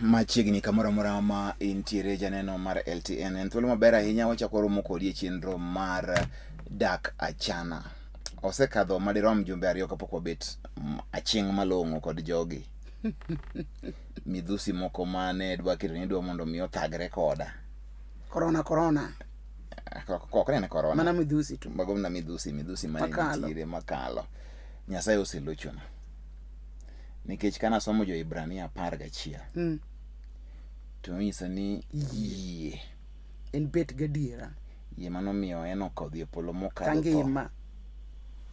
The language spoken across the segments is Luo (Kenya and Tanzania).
machiegni kamoro amora ma intiere janeno mar LTN en thuolo maber ahinya wachako romo kodi e chenro mar DAK ACHANA. Osekadho madirom jumbe ariyo kapok wabet aching' malong'o kod jogi. Midhusi moko mane dwa keto ni dwa mondo mi othagre koda. Corona. Kokre ne corona. Mana midhusi tu. Mago na midhusi mane nitiere makalo. Nyasaye oselochona. Nikech kana somo jo Ibrania 11. To nyisa ni yie en bet gadiera. Yie mano miyo en okodhi e polo mokalo to. Kangima.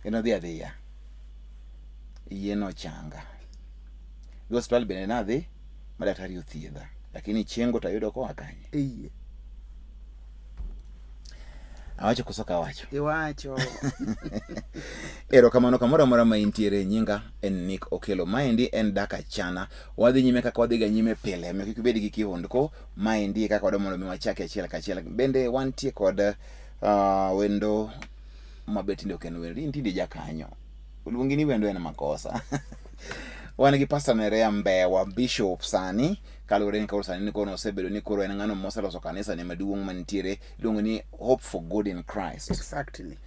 Eno dhi adhiya. Yie no changa. Hospital bende nadhi madaktari othiedha. Lakini chiengo tayudo koa kanye. Iye. Awacho koso ka wacho. Iwacho. Ero kamano kamoro amora ma intiere nyinga en Nick Okelo. Maendi en DAK ACHANA. Wadhi nyime kaka wadhi ga nyime pile. Mek kibed gi kihondko. Maendi kaka wadwa mondo mi wachake achiel kachiel. Bende wantie kod wendo mabetinde oken wendo. Intinde jakanyo. Uluongi ni wendo en makosa. Wan gi Pastor Nerea Mbewa Bishop sani kalore ni koro sani ni kono osebedo ni koro en ng'ano moseloso kanisa ne maduong' mantiere iluongo ni Hope for Good in Christ. Exactly.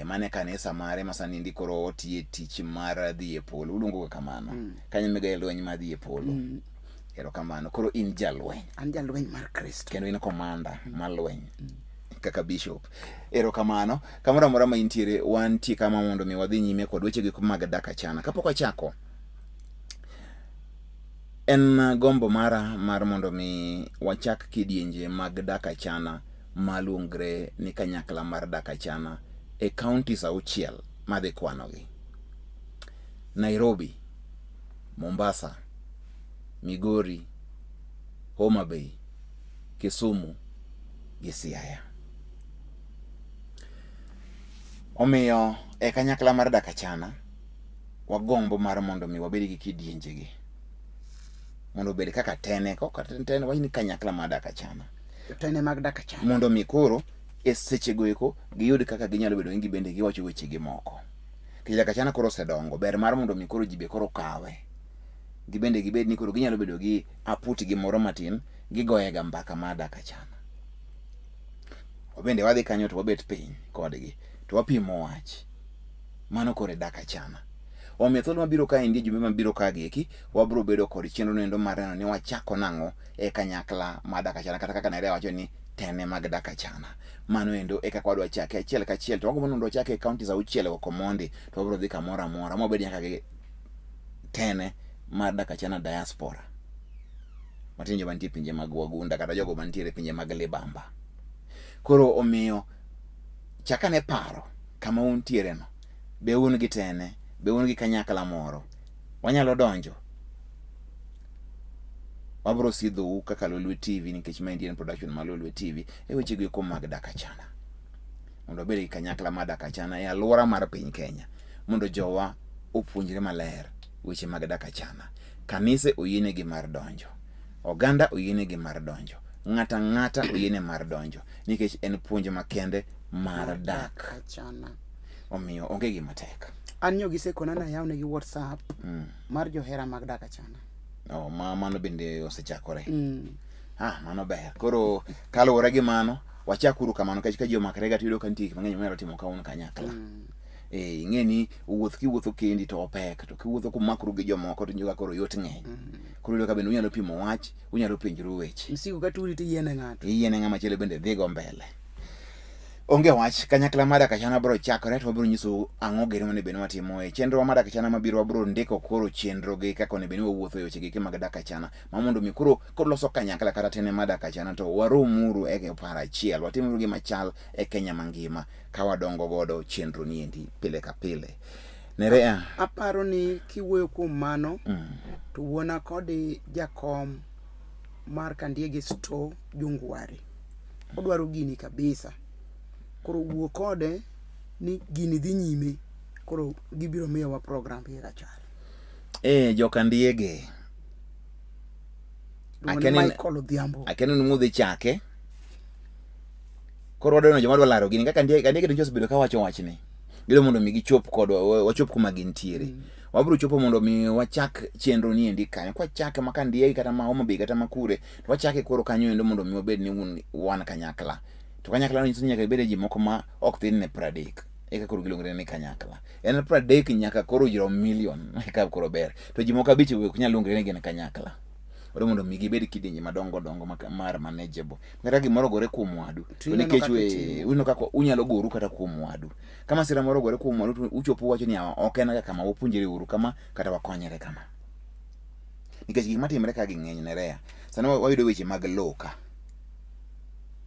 Mane kanisa mare masani ndi koro otie tich mar dhi e polo uluongo kamano. Kanyo mega lweny ma dhi e polo. Ero kamano koro in jalweny. An jalweny mar Kristo. Kendo in komanda mar lweny. Kaka bishop. Ero kamano kamoro amora ma intiere wantie kama mondo mi wadhi nyime kod wechegi mag DAK ACHANA. Kapok wachako en gombo mara mar mondo mi wachak kidienje mag DAK ACHANA malungre ni kanyakla mar DAK ACHANA e counties auchiel madhi kwanogi: Nairobi, Mombasa, Migori, Homa Bay, Kisumu gi Siaya. Omiyo e kanyakla mar DAK ACHANA wagombo mar mondo mi wabed gi kidienje gi mondo bed kaka tene wani kanyakla mar DAK ACHANA. Tene mag DAK ACHANA. Mondo mi koro e seche goeko giyud kaka ginyalo bedo ni bende giwacho weche gi moko. Kich DAK ACHANA koro osedongo ber mar mondo mi koro jibe koro kawe. Gibende gibed ni koro ginyalo bedo gi aputi gi moro matin gigoye ga mbaka mar DAK ACHANA. Obende wadhi kanyo to wabet piny kodgi to wapimo wach. Mano kore DAK ACHANA. Omiyo thuolo mabiro ka endi jumbe mabiro ka gieki wabro bedo kod chenro nendo mar neno ni wachako nang'o e kanyakla mar DAK ACHANA kata kaka Nerea wacho ni tene mag DAK ACHANA. Mano endo e kaka wadwa chake achiel kachiel to wagombo mondo chake e counties auchiel go komondi to wabro dhi kamoro amora mobed nyaka gi tene mar DAK ACHANA diaspora. Matin joma nitie pinje mag wagunda kata jogo mantiere pinje mag libamba. Koro omiyo chakane paro kama untiere no be un gi tene be un gi kanyakla moro wanyalo donjo wabro sidho kaka Lolwe TV nikech ma Indian production mar Lolwe TV e weche gi mag DAK ACHANA mondo bed gi kanyakla mar DAK ACHANA e alwora mar piny Kenya mondo jowa opuonjre maler weche mag DAK ACHANA. Kanise oyiene gi mar donjo, oganda oyiene gi mar donjo, ng'ata oyiene mar donjo nikech en puonj makende mar DAK ACHANA. Omiyo onge gima tek. Anyo gisekona na yawne gi WhatsApp mar johera mag DAK ACHANA. Mano bende osechakore. Mano ber. Koro kaluwore gi mano wachakuru kamano kach ka ji omakre ga tiyudo ka nitie mang'eny manyalo timo ka un kanyakla. Ing'eni kiwuotho kendi to opek to kiwuotho kumakru gi jomoko to nyoga koro yot ng'eny. Koro ka bende unyalo pimo wach, unyalo penjru weche. Msigo ka turi to yiene ng'ato. Yiene ng'ama chielo bende dhigo mbele. Onge wach kanyakla mar DAK ACHANA bro chakore to wabro nyiso ang'o gere mane bende watimo e chenro mar DAK ACHANA mabiro wabro ndiko koro chenro gi kaka ne bende wawuotho e weche gi mag DAK ACHANA mamondo mi koro loso kanyakla kata tene mar DAK ACHANA to waromuru e par achiel watimuru gi machal e Kenya mangima ka wadongo godo chenro ni endi pile ka pile. Nerea aparo ni kiwuoyo kuom mano to wuona kod jakom mar Kandiege Store Jungwari odwaro gini kabisa. Koro wuo kode ni gini dhi nyime koro gibiro miyo wa program gi kachal. Jo Kandiege akenen ng'udhi chake koro wadwano joma dwa laro gini kaka Kandiege to osebedo ka wacho wachni gido mondo mi gichop kodwa wachop kuma gintiere. wabro chopo mondo mi wachak chenro ni endi kanyo kwa chake makandie kata ma Homa Bay kata makure to wachake koro kanyo endo mondo mi wabed ni wan kanyakla to kanyakla no nyaka ibede ji moko ma ok thin ne 30 eka koro gilongre ni kanyakla en 30 nyaka koro jiro million eka koro ber to ji moko abich we kunya longre ni gin kanyakla oro mondo mi gibed kidienje madongo dongo mar manageable kata gimoro gore kuom wadu to nikech we uno kako unyalo goru kata kuom wadu kama sira moro gore kuom wadu uchopo wacho ni ok en kama wapunjire uru kama kata wakonyere kama nikech gima timre ka ging'eny ne rea sana wayudo weche mag loka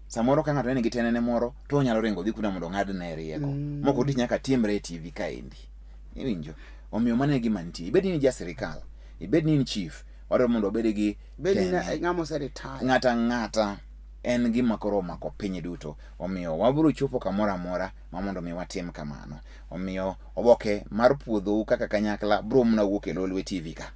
samoro ka ng'ato ne gitenene moro to onyalo ringo dhi kuna mondo ng'ad ne rieko moko tich nyaka timre TV kaendi iwinjo omiyo mane gima nitie ibed ni ja sirikal ibed ni chief waro mondo obed gi ng'amo retire ng'ata en gima koro mako piny duto omiyo wabro chopo kamoro amora ma mondo mi watim kamano omiyo oboke mar puodho kaka kanyakla bro mna wuok e Lolwe TV ka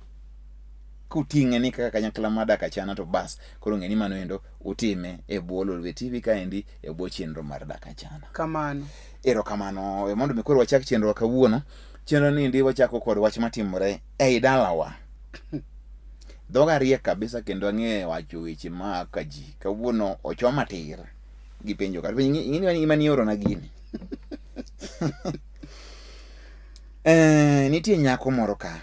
kuting'e ni kaka kanyakla ma DAK ACHANA to bas koro ng'eni mano endo utime e bwo Lolwe TV kaendi e bwo chenro mar DAK ACHANA kamano erokamano mondo mi koro wachak chenro kawuono chenro ni ndi wachako kod wach matimore ei dalawa dhoga riek kabisa kendo ang'e wacho weche ma kaji kawuono ochoma tir gi penjo kar ing'eni imani oro na gini nitie nyako moro ka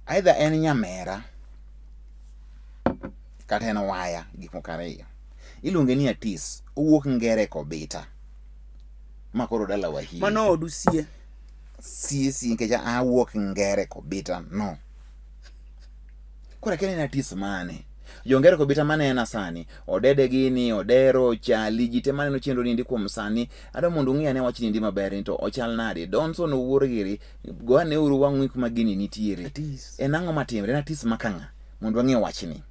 either en nyamera kata en waya gik moko ariyo iluonge ni Atis owuok Ngere Kobita makoro dalawa hii mano odusie si nikech awuok Ngere Kobita no kora kene na Atis mane jongere Kobita mane ena sani odede gini odero chali jite mane no chenro ni ndi kuom sani ado mondo ng'ia ne wach ni ndi maber to ochal nade Donson owuor giri goane uru wang'u kuma gini nitiere en ang'o matimre na Atis makanga mondo wang'e wach ni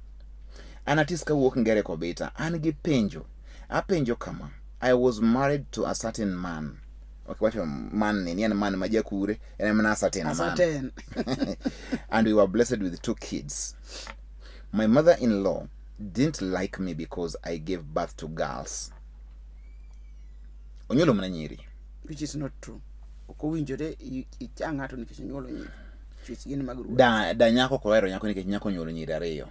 an Atis ka wuok Ngere Kobita an gi penjo apenjo kama I was married to a certain man okay wacho man ni en man majakure en mana certain man and we were blessed with 2 kids. My mother-in-law didn't like me because I gave birth to girls. Onyolo mana nyiri. Which is not true. Okowinjore ichanga to nikech nyolo nyiri. Chwech gin magruo. Da nyako kohero nyako nikech nyako nyolo nyiri ariyo.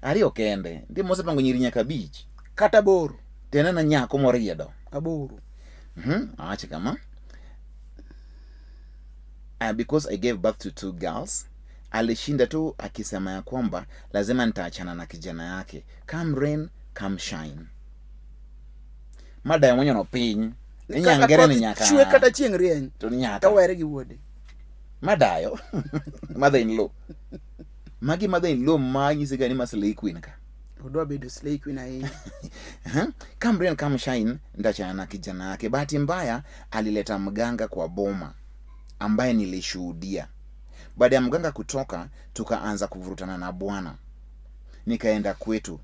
Ariyo kende. Ndi mose pango nyiri nyaka 5. Kata boro. Tena na nyako moriedo. Aboro. Acha kama. Because I gave birth to 2 girls. Alishinda tu akisema ya kwamba lazima nitaachana na kijana yake come rain come shine mada ya mwenye no piny nyangere ni nyaka chwe kata chieng' rieny to nyaka tawere gi wuode madayo mother in law magi mother in law manyisi gani ma slay queen ka odwa bedo slay queen ahinya come rain come shine nitaachana na kijana yake bahati mbaya alileta mganga kwa boma ambaye nilishuhudia. Baada ya mganga kutoka tukaanza kuvurutana na bwana. Nikaenda kwetu.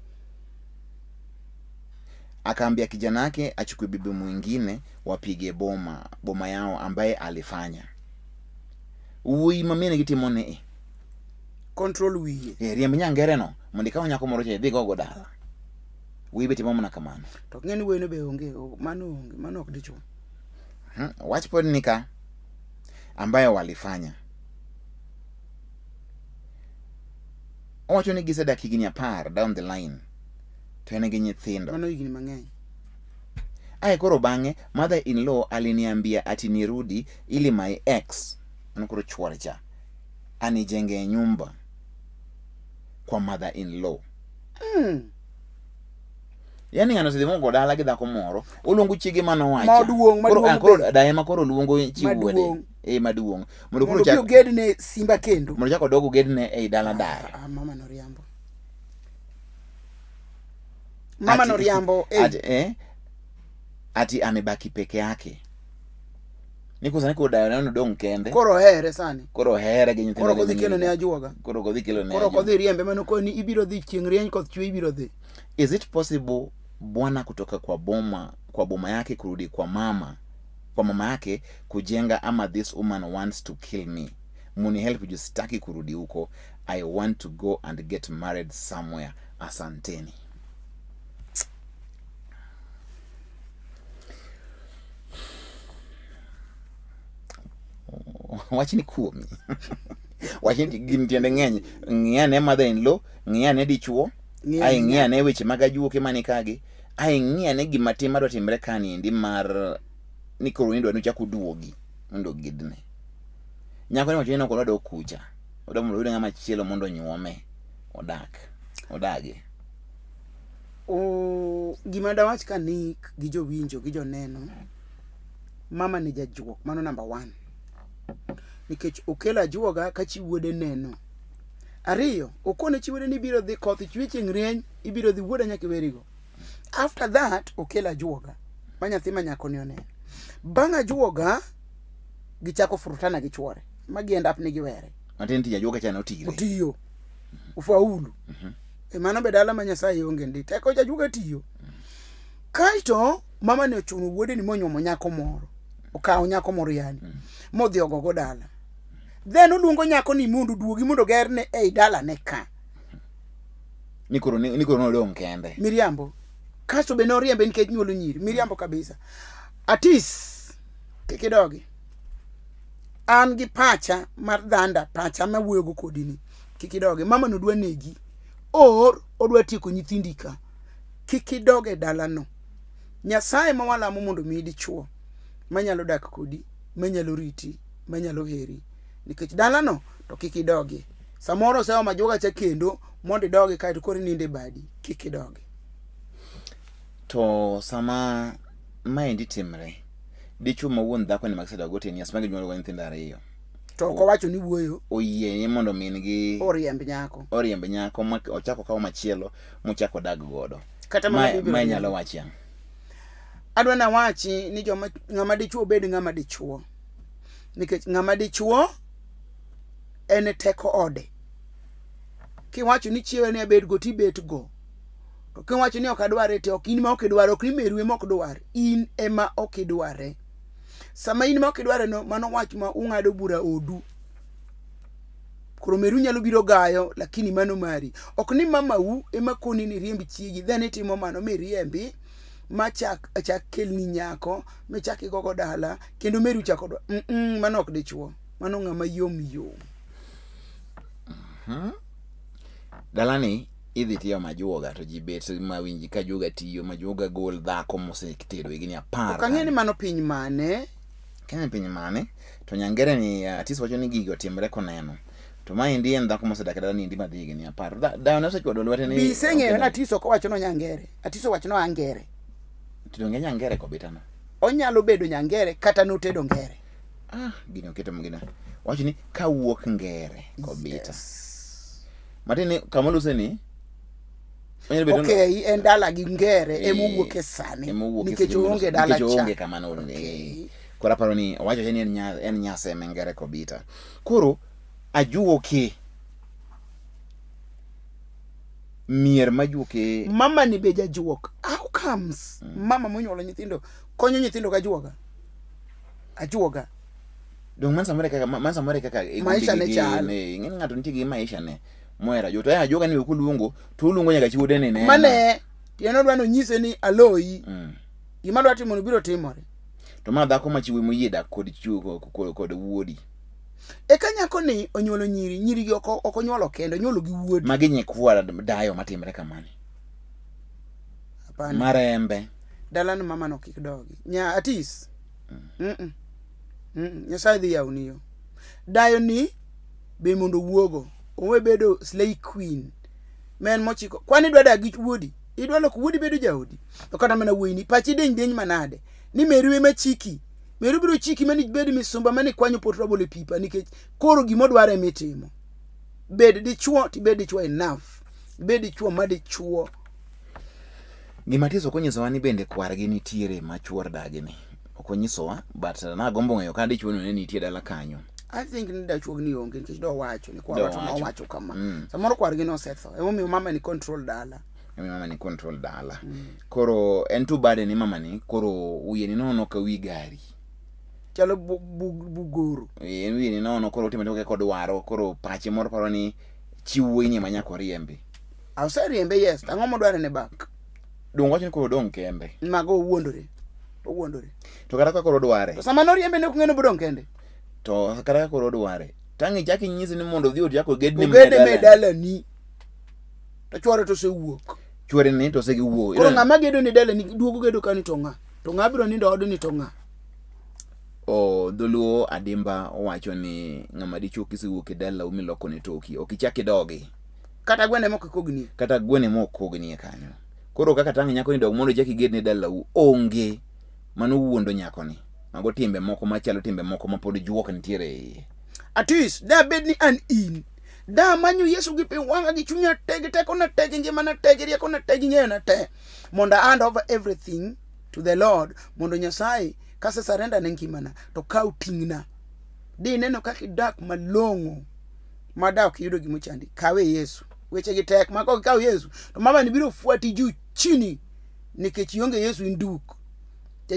Akaambia kijana yake achukue bibi mwingine wapige boma yao ambaye alifanya. Uwi mamene gitimone control wiye. Riemb nyangere no mondika onyako moro che dhi gogo dala. Wi beti momo na kamano. To ng'eni weno be onge mano ok dicho. Watch pod nika ambaye walifanya. Owacho ni gisedak higni 10 down the line. To ene gi nyithindo. Mano higni mang'eny. Koro bang'e mother-in-law aliniambia ati nirudi ili my ex anakoro chwore cha anijenge nyumba kwa mother-in-law. Yani ngano sidhi mongo dala gi dhako moro oluongo chiege mano wacha. Maduong'. Koro daema koro luongo chi wuode. Maduong'. Mondo koro gedne simba kendo. Mondo chako dogo gedne ei dala dala. Mama no riambo. Ati amebaki peke yake. Niko sani ko dayo no dong kende. Koro here sani. Koro here gi nyithindo. Koro kodhi kelo ne ajuoga. Koro kodhi riembe mano ko ni ibiro dhi chieng' rieny koth chwe ibiro dhi. Is it possible bwana kutoka kwa boma yake kurudi kwa mama yake kujenga ama this woman wants to kill me? Muni help you sitaki kurudi huko. I want to go and get married somewhere. Asanteni. Wachini kuomi. Wachni gin tiende ng'eny. Ng'iyane mother in law, ng'iyane dichuo, ai ng'iyane weche mag ajuoke mani kagi, ai ng'iyane gima tim madwa timre kani endi mar ni koro indwa nuchako duogi mondo gidne. Nyako ni wacho ni okolo dok kucha. Odwa mondo oyud ng'ama chielo mondo nyuome. Odage. Gima dawach kanik gi jowinjo gi joneno, mama ni jajuok, mano number 1. Nikech okelo ajuoga ka chi wuode neno. Ariyo, okone chi wuode ni biro dhi koth chwe chieng' rieny, ibiro dhi wuoda nyaka werigo. After that, okelo ajuoga ma nyathi ma nyako ni oneno. Bang' ajuoga gichako furutana gi chwore. Magi end up ni giwere. Matin ti ajuoga chana otire. Otiyo. Ufaulu. Mano be dala ma Nyasaye onge ndi. Teko jajuoga tiyo. Kaito mama ne ochuno wuode ni monyuomo nyako moro. Okawo nyako moro yani. Modhi ogogo dala. Then oluongo nyako ni mondo duogi mondo gerne ei dala ne ka. Nikoro nodong kende. Miriambo. Kasto be noriembe nikech nyuolo nyiri. Miriambo kabisa. Atis kikidogi. An gi pacha mar dhanda, pacha ma wuoyo go kodini. Kikidogi. Mama no dwa negi. Or odwa tieko nyithindika. Kikidoge dala no. Nyasaye ma walamo mondo mi dichuo manyalo dak kodi, manyalo riti, manyalo heri. Nikech dala no to kikidogi. Samoro sawa majoga cha kendo mondo dogi kaito kori ninde badi. Kikidogi. To sama maendi timre, dichuo ma wuon dhako ni makisada gote ni asmange nyuolo wa nyithindo ariyo. To ko wacho ni wuoyo oyie mondo min gi oriemb nyako ochako kawo machielo mochako dag godo. Kata ma nyalo wachi ang'. Adwa na wachi ni ng'ama dichuo bed ng'ama dichuo. Nikech ng'ama dichuo en teko ode. Kiwacho ni chiewe ne bed go tibet go. To kiwacho ni ok adware te ok in ma ok idware, ok ni merwe ma ok dwar. In ema ok idware. Sama in ma ok idware no, mano wach ma ung'ado bura odu. Koro meru nyalo biro gayo, lakini mano mari. Ok ni mama u ema koni ni riembi chiegi, then itimo mano me riembi, ma chak kelni nyako, me chak igogo dala, kendo meru chako dwa. Mano ok dichuo. Mano ng'ama yom. Dalani idhi tiyo majuoga to jibet mawinji ka juoga tiyo majuoga gol dhako mosekitedo higni 10. Ok ang'e ni mano piny mane. Kenya piny mane? To nyangere ni Atis wacho ni gigo timre koneno. To maendi en dhako mosedak dala ni ndi madhi higni 10. Dayo ne osechuodo lwete ni. Biseng'eyo na Atis ok wacho no nyangere. Atis wacho no angere. Tidonge nyangere kobitano. Onyalo bedo nyangere kata notedo ngere. Gino kete mgina. Wacho ni kawuok ngere kobita. Matini kamoluse ni okay, en dala gi ngere emowuok e sani. Nikech onge dala cha. Nikech onge kamano. Kora paro ni wacho ni en nyase mengere kobita. Koro ajuoke mier majuoke mama ni be jajuok. How comes mama monyuolo nyithindo konyo nyithindo ka ajuoga. Dong man samore kaka maisha ne chal. Ng'en ng'ato nitie gi maisha ne. Moera jo to ajuoga ni okuluongo to uluongo nyaka chiwode ne. Mane tieno dwa no nyise ni aloi. Gima dwa timo no biro timore. To ma dhako machiwe moyie dak kod chuo kod wuodi. E kanyako ni onyuolo nyiri gi ok onyuolo kendo, onyuolo gi wuodi. Magi nyekwa dayo matimre kamani. Hapana. Marembe. Dala no mama no kik dogi. Nya Atis. Nyasaye dhi yauniyo. Dayo ni be mondo wuogo. Owe bedo slay queen. Men mochiko. Kwani dwa dagi wuodi? Idwa loko wuodi bedo jaodi. To kata mana wuini pachi deny manade. Ni meru ema chiki. Meru biro chiki mani bedo misumba mani kwanyo potrobo le pipa nikech koro gimodware mitimo. Bed dichuo ti bed dichuo enough. Bed dichuo ma dichuo. Gimatiso konyisowa ni bende kwargi nitiere machuor dagini. Okonyisowa but na gombo ng'eyo ka dichuo ne nitie dala kanyo. I think ni dachuo ni onge nikech do wacho ni kwa watu no wacho kama. Samoro kwargi no setho. Emo mama ni control dala. Koro en tu bade ni mama ni koro uye ni nono ka wi gari. Chalo buguru. Uye ni nono koro time toke kod waro koro pache moro paro ni chiwo inye manyako riembe. Ause riembe yes. Ang'o modware ne bak. Dong wacho ni koro dong kembe. Mago wuondore. To kata ka koro dware. To sama no riembe ne kung'eno bodong kende. To kata ka koro dware. tangi chaki nyisi ni mondo dhi oti yako gedni medala ni to chwore to se wuok chwore ni to se gi wuok koro ng'ama gedo ni dala ni duogo gedo kani to ng'a biro nindo od ni to ng'a dholuo adimba owacho ni ng'ama dichuo kisiwuok e dala umiloko ne toki ok ichak idogi kata gwene moko kogni kanyo koro kaka tangi nyako ni dog mondo jaki ged ne dala onge mano wuondo nyako ni mago timbe moko machalo timbe moko mapod juok nitiere at least da bed ni an in da manyo Yesu gi pe wanga gi chunya tege teko na tege ngima na tege rieko na tege ng'eyo na te mondo hand over everything to the Lord mondo Nyasaye kase surrender ne ngimana to kaw tingna di neno kaka dak malong'o madak yudo gimochandi kawe Yesu weche gi tek mako kaw Yesu to mama ni biro fuati juu chini nikech yonge Yesu induk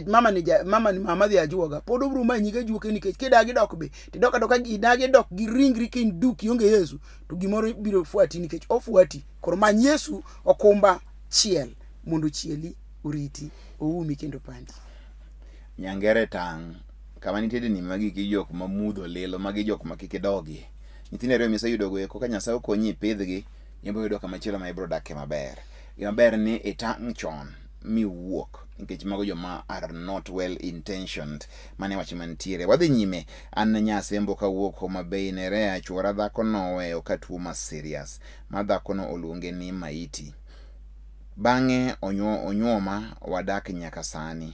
mama ni mama dhi ajuoga pod obru manyiga juoke nikech kidagi dok be tidoka doka idagi dok gi ringri kin duk yonge Yesu to gimoro biro fuati nikech ofuati koro many Yesu okumba chiel mondo chieli uriti oumi kendo pandi nyangere tang kama nitiere ni magi gi jok mamudho lelo magi jok makike dogi nyithindo ariyo miseyudo go eko ka Nyasaye okonyi pidhgi yembo yudo kama chielo ma ibro dakie maber maber ni itang chon miwuok nikech mago joma are not well intentioned mane wacho mantiere wadhi nyime an Nyasembo kawuok Homa Bay Nerea chwora dhako noweyo ka tuo ma serious ma dhako no oluonge ni maiti bang'e onyuoma wadak nyaka sani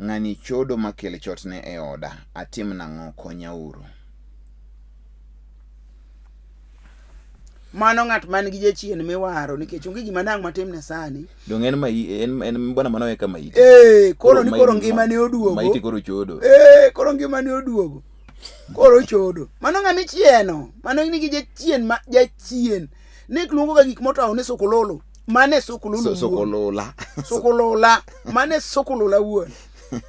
ng'ani chodo makele chotne e oda atim nang'o konyauru mano ng'at man gi jachien miwaro nikech onge gima nang' matimne sani dong en bwana manowe ka maiti koro ngima ne oduogo maiti koro chodo koro ngima ne oduogo koro chodo mano ng'ami chieno mano nigi jachien ne luongo ga gik motawo ne sokololo mane sokolola mane sokolola wuon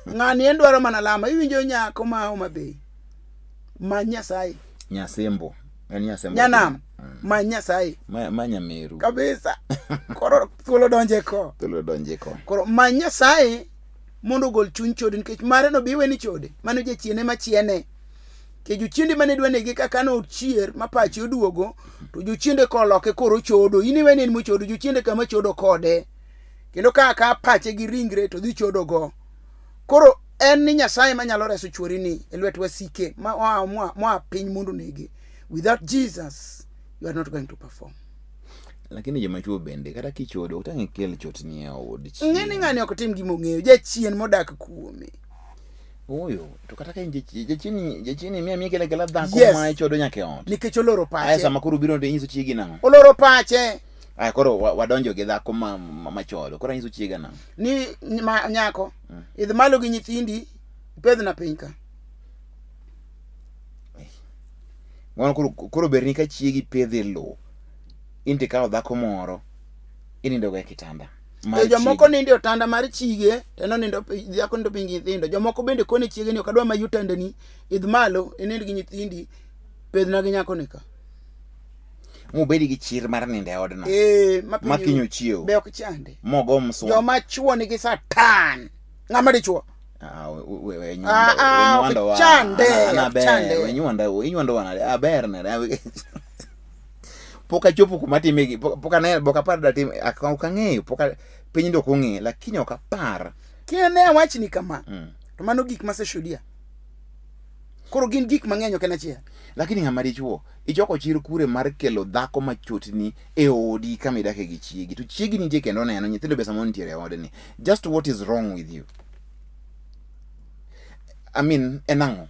ng'ani en dwaro mana lama iwinjo nyako ma Homa Bay ma Nyasaye Nyasembo Nyanam ma Nyasaye ma Nyameru kabisa koro thuolo donje ko koro ma Nyasaye mondo gol chuny chode nikech mare no biwe ni chode mano jachiene machiene ke jochiende mane dwane gi kaka no chier mapachi oduogo to jochiende koloke koro chodo iniwe ni mochodo jochiende kama chodo kode kendo kaka pache gi ringre to dhi chodo go koro en ni Nyasaye manyalo reso chuori ni e lwet wasike ma piny mondo nege without Jesus you are not going to perform lakini joma chuo bende kata kichodo utange kel chotni e od chi ng'ani ok tim gimo ng'eyo jachien modak kuome oyo to kata ka jachini mia kela dhako ma chodo nyake ot nikech oloro pache ai sama koro biro nyiso chiegi nang'o oloro pache ai koro wadonjo gi dhako ma chodo koro nyiso chiega nang'o ni nyako idh malo gi nyithindi pedhna piny ka Mono koro berni ka chiegi pedhe lo inte kawo dhako moro inindo ga kitanda jomoko ninde otanda mar chige teno nindo dhako nindo piny gi nyithindo jomoko bende kone chiege ni okadwa ma yutandani idh malo inind gi nyithindi pedhna gi nyako nika mubedi gi chir mar ninde odno makinyo chiew be ok chande mogo mswa joma chuo nigi satan ng'ama dichuo wenyuando wana aber ne poka chopo kumatime poka ne boka par datim akang'eyo poka piny ndo kong'e lakini okapar kene wach ni kama to mano gik maseshudia koro gin gik mang'eny ok en achiel lakini ng'ama dichuo ichoko chir kure mar kelo dhako machotni e odi kama idake gi chiegi to chiegi nitie kendo neno nyithindo be samo nitiere odni just what is wrong with you I mean enang'o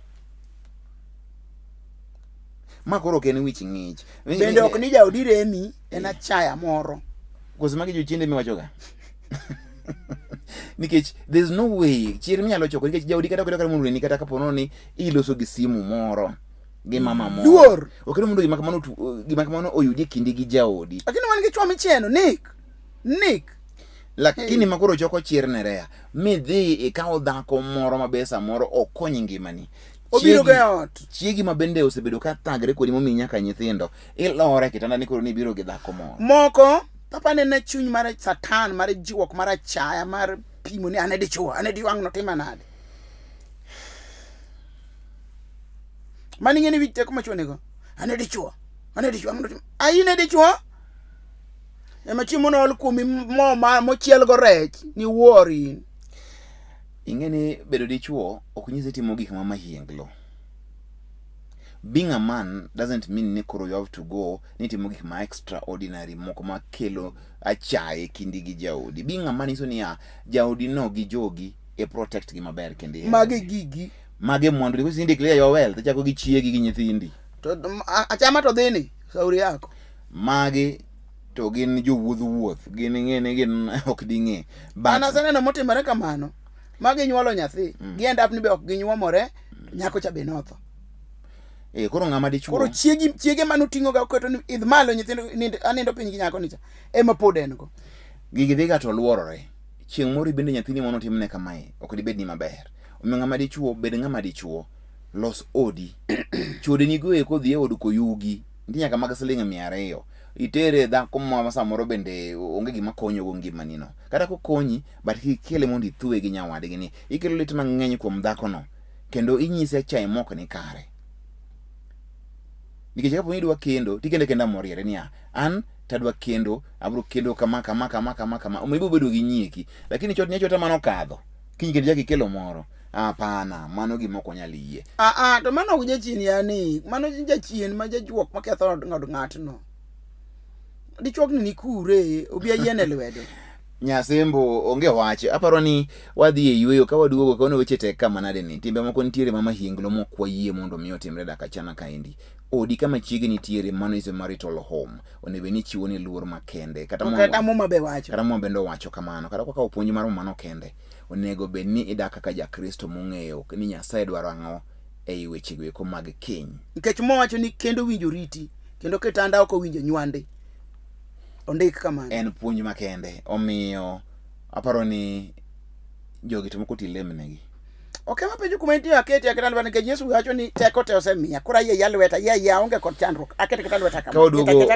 makoro ken wich ng'ich bende ok ni jaodi remi en achaya moro koso magi jochiende miwachoga nikech there's no way chir minyalo choko nikech jaodi kata okero mundu ni kata kapono ni iloso gi simu moro gi mama moro duor okero mundu gima kamano oyudi kindi gi jaodi lakini wan gi chwa micheno Nick lakini makoro choko chir Nerea mi dhi ikawo dhako moro mabesa moro okony ngimani obiro ga ot chiegi mabende osebedo ka thagre kodi momi nyaka nyithindo ilore kitanda ni koro ni biro gi dhako moko papa ne chuny mar satan mar jiwok mar chaya mar pimo ni ane diwang no tima nade mani ngeni witte kuma chone go ane dichuo ayine dichuo ema chiemo no olkumi mochiel go rech ni wuori. Ingeni bedo dichuo ok nyise timo gik ma mahienglo. Being a man doesn't mean ni koro you have to go ni timo gik ma extraordinary moko ma kelo achaye kindi gi jaodi. Being a man iso ni jaodi no gi jogi e protect gi maber kende. Mage gigi. Mage mwandu because indi clear your wealth chako gi chiegi gi nyithindi. To achama to dhini sauri yako. Mage to gin jo wuoth gin ngene gin ok dinge. Bana saneno motimore kamano. Mage nyuolo nyathi. Gienda ni be ok ginyuomore nyako cha be notho. Koro ngama dichuo. Koro chiege manu tingo ga keto ni idmalo nyithindo anindo piny gi nyako nicha. Ema pod en go. Gigi dhiga to luorore. Chieng' moro bende nyathini mono timne kamae ok dibed ni maber. Omiyo ngama dichuo bed ngama dichuo los odi. Chode ni go eko dhi e od koyugi. Ndi nyaka mag siling 200. Itere dhako ma samoro bende onge gima konyo go ngimani no. Kata ko konyi but kikele mondo ithue gi nyawadgi ni. Ikelo lit mang'eny kuom dhako no. Kendo inyise chai moko ni kare. Nikech kapo ni idwa kendo, tikende kenda moriere ni an tadwa kendo, abro kendo kama. Omibo bedo gi nyieki, lakini chot nyachota mano kadho. Kiny kendo jaki kelo moro. Hapana, mano gima ok nyal yie. To mano ok jachien yani, mano jachien ma jajuok maketho ng'od ng'atno. Dichuok ni kure, obi ayiene lwedo. Nyasembo onge wache. Aparo ni wadhi e yweyo ka waduogo kono weche tek kama nade ni. Timbe moko nitiere mama hinglo mokwa yie mondo miyo timre dak achana kaendi. Odi kama chiegi nitiere mano is a marital home. Onebe ni chiwo ni luor makende. Kata mo be wacho. Kata mo bendo wacho kamano. Kata kwa opuonj mar mano kende. Onego bed ni idak kaka jakristo mong'eyo ni Nyasaye dwaro ang'o e weche go eko mag keny. Nikech mo wacho ni kendo winjo riti, kendo kitanda ok winjo nywande. Ondik kamano. En puonj makende. Omiyo aparo ni jogi to moko tilemnegi. Okay, mapenjo kuma intie aketi aketa lweta ke Yesu wacho ni teko te osemiya. Kura ye yalweta ya onge kod chandruok. Akete keta lweta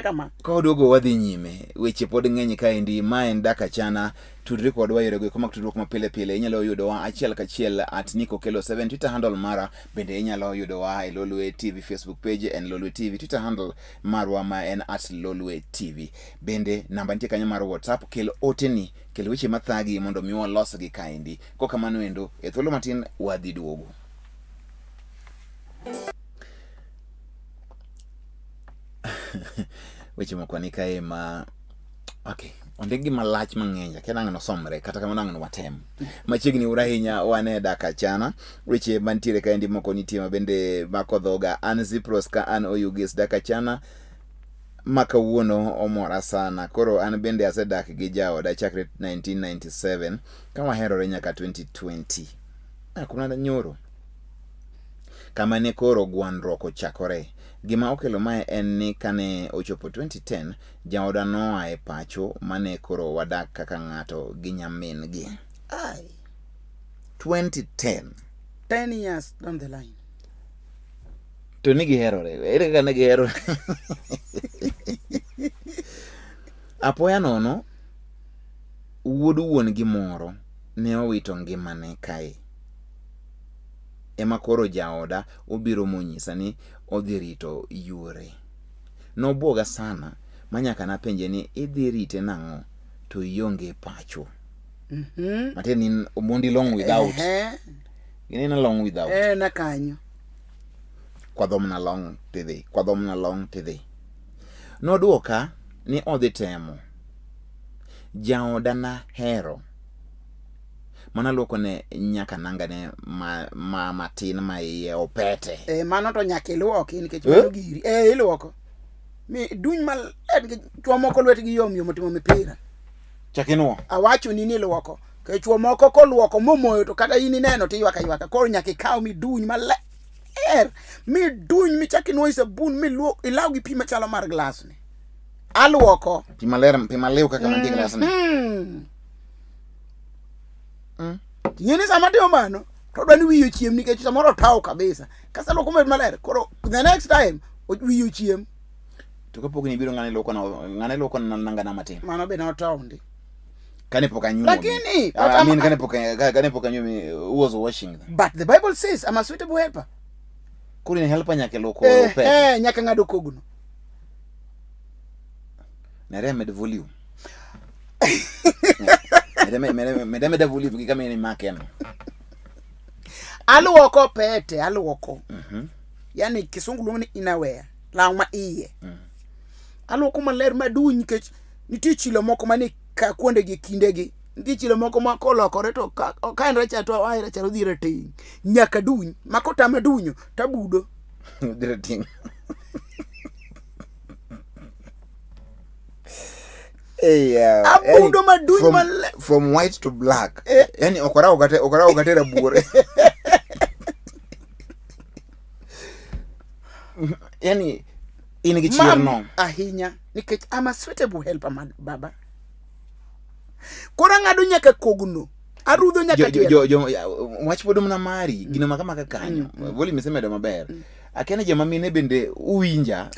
kama. Ka oduogo wadhi nyime. Weche pod ng'eny kaendi. Ma en Dak Achana. Tudri kodwa yorego kama tudruok mapile pile. Inyalo yudowa achiel kachiel @nikokelo7 Twitter handle mara. Bende inyalo yudowa e Lolwe TV Facebook page en Lolwe TV. Twitter handle marwa ma en @Lolwe TV. Bende namba nitie kanyo mar WhatsApp. Kel oteni. Kel weche mathagi mondo miwa los gi kaendi. Ko kamano endo e thuolo matin wadhi duogo. Weche moko ni kae ma okay. Onde gima lach mang'eny kena ng'ano somre kata kamano ng'ano watem. Machiegni ura hinya wane Dak Achana. Weche mantiere kaendi moko nitie mabende makodhoga an Zipros ka an Oyugis Dak Achana. Maka wuono omora sana. Koro an bende asedak gi jaoda chakre 1997 kama herore nyaka 2020. Kuna nyoro. Kama ne koro gwandruok ochakore. Gima okelo mae en ni kane ochopo 2010 jaoda noa e pacho mane koro wadak kaka ng'ato gi nyamin gi. 2010. 10 years down the line. To nigi herore. Ere kaka nigi herore. Apoya nono wuod wuon gi moro ne owito ngimane kae. Ema koro jaoda obiro monyisa ni odhi rito yure. Nobuoga sana manyaka napenje ni idhi rite nang'o to ionge pacho. Mateni omondi long without. Ginena long without. Na kanyo. Kwadhomna long tidhi. Noduoka ni odhi temo. Jaoda na hero. Mana luoko ne nyaka nanga ne matin ma iye opete. Mano to nyaka iluoki nikech mano giri. Iluoko. Mi duny mal chwo moko lwetgi yom timo mipira. Chakinwo. Awacho ni iluoko. Ke chwo moko koluoko momoyo to kata in ineno ti ywaka. Koro nyaka ikaw mi duny mal mi duny mi chakinwo sabun mi luok ilaw gi pi machalo mar glass ni. Aluoko. Pi malew kaka mantie glass ni. Yini sama tio mano to dwani wiyo chiem nikech samoro taw kabisa. Kasa luoko med maler. Koro the next time wiyo chiem. To kapok ni biro ng'ane luoko na nanga na matin. Mano be na taw ndi. Kane pok anyuomi. Lakini kane pok anyuomi who was washing them. But the Bible says I'm a suitable helper. Kuri ni helpa nyake loko pete. Nyaka ngado kogno. Nere med volume. Mede volume kika meni maken. Aluoko pete, aluoko. Yani kisungu luongo ni inaware, law ma iye. Aluoko maler maduny nikech nitie chilo moko mani ka kuonde gi kinde gi. Nitie chilo moko ma kolokore to ka en racha to ai racha rodhire ting. Nyaka duny, makotama dunyo tabudo. Dire ting. Abudo maduny maler. From white to black. Yani okora ogate rabuore. Yani in gi chirno ahinya nikech ama suitable helper man baba. Kora ngado nyaka kogno. Arudho nyaka jo wach podom na mari gino maka kanyo. Voli misemedo maber. Akene joma mine bende uwinja.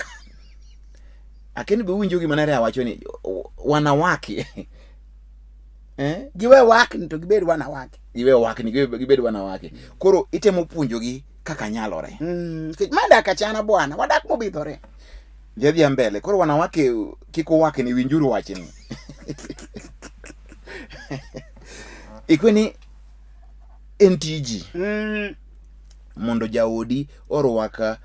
Akene be uwinjo gima nare awacho ni wanawake. Giwe wak to gibed wanawake. Giwe wak ni gibed wanawake. Koro itemo puonjogi kaka nyalore. Madak achana bwana, wadak mobidhore. Jadhi mbele. Koro wanawake kiko wake ni winjuru wachini. Ikweni NTG. Mondo jaodi orwaka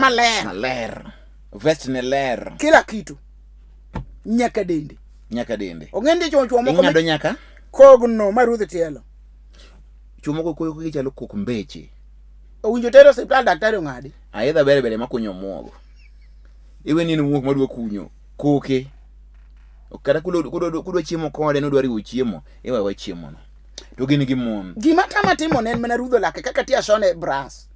maler. Vest ne ler. Kila kitu. Nyaka dende. Ongende chwo moko ngado nyaka kogno marudh tielo. Chwo moko koyo gichalo kok mbeche. Owinjo tero hospital daktari ongadi. Aidha bere makunyo muogo. Iwe ni muogo madwa kunyo koke. Okara kudo chiemo kode no dwari uchiemo. Ewa wa chiemo no. To gini gi mon. Gima tama timo nen mana rudho lake kaka tia shone bras.